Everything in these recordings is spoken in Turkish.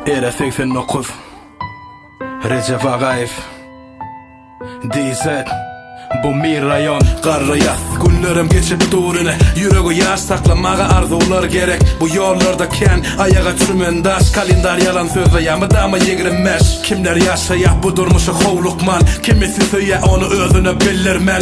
Era 89 Recep Agaev DZ Bu mir rayon Qarra yaz Günlerim geçip durine Yüreği yaş saklamağa arzular gerek Bu yollarda ken ayağa çürümen daş Kalendar yalan sözle yamıda mı yegrinmez Kimler yaşaya bu durmuşu hovlukman Kimisi söye onu özüne bilirmen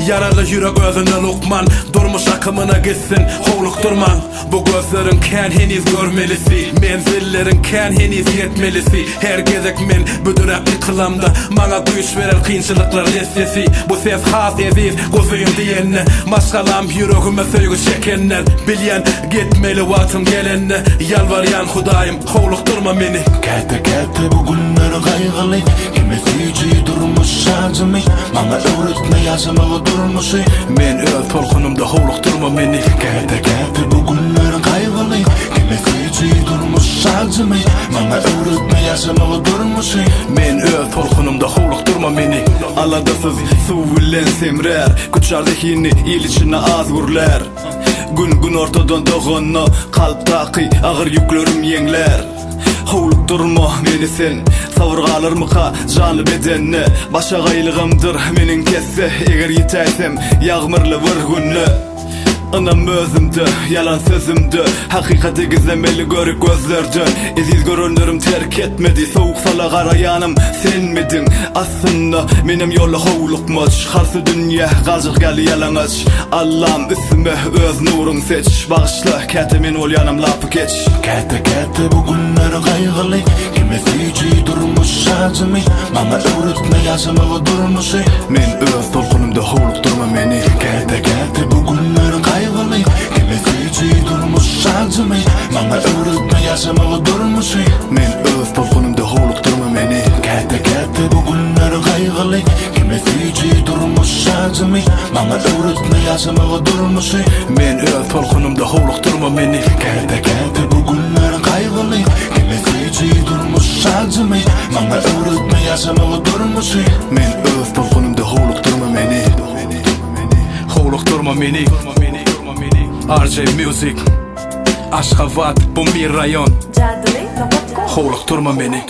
Yaralı yürek özünden ukman Durmuş akımına gitsin hovluk durman Bu gözlerin ken heniz görmelisi Menzillerin ken heniz yetmelisi Her gezek men büdürekli kılamda Mana güç verer kıyınçılıklar listesi Bu ses has eziz gözüyüm diyenne Maşgalam yüreğime söygü çekenler Bilyen gitmeli vatım gelenne Yalvaryan hudayım hovluk durma meni Kete kete bu günler kaygılı Kimisi durmuş şarjımı Bana öğretme yaşamağı durmuşu Men öz tolkunumda hovluk durma meni Kete kete bu günler kaygılı Kimisi durmuş şarjımı Bana öğretme yaşamağı durmuşu Men öz tolkunumda hovluk durma meni Aladasız su bilen semrer Kuçar zihini il içine az gurler Gün ortadan doğanna kalp taqi ağır yüklerim yengler Hovluk durma meni sen Savurgalır mıka canlı bedenine Başa gaylığımdır menin kesse Eğer yitaysem yağmurlu bir günlü Anam özümdü, yalan sözümdü Hakikati gizlemeli görük gözlerden Eziz görünürüm terk etmedi Soğuk sala garayanım sen midin Aslında benim yolu hovlukmuş Karşı dünya gacık gali yalanaç Allah'ım üstüme öz nurun seç Bağışla ketimin ol yanım lapı geç Kete kete bu günler kaygılı Kimisi durmuş şarjımı Bana öğretme yaşamağı durmuşu Men öz tolkunumda hovluk durma meni Kete kete bu günler kaygılı Kimisi durmuş şarjımı Bana öğretme yaşamağı durmuşu Men öz tolkunumda hovluk durma meni Kete kete bu günler kaygılı Kimisi durmuş şarjımı Bana öğretme yaşamağı durmuşu Men öz tolkunumda hovluk durma meni Kete kete bu günler kaygılı Kimisi durmuş şarjımı Bana öğretme yaşamağı durmuşu Men öz tolkunumda hovluk durma meni Hovluk durma meni RJ Music Ashgabat bu mir rayon Hovluk durma meni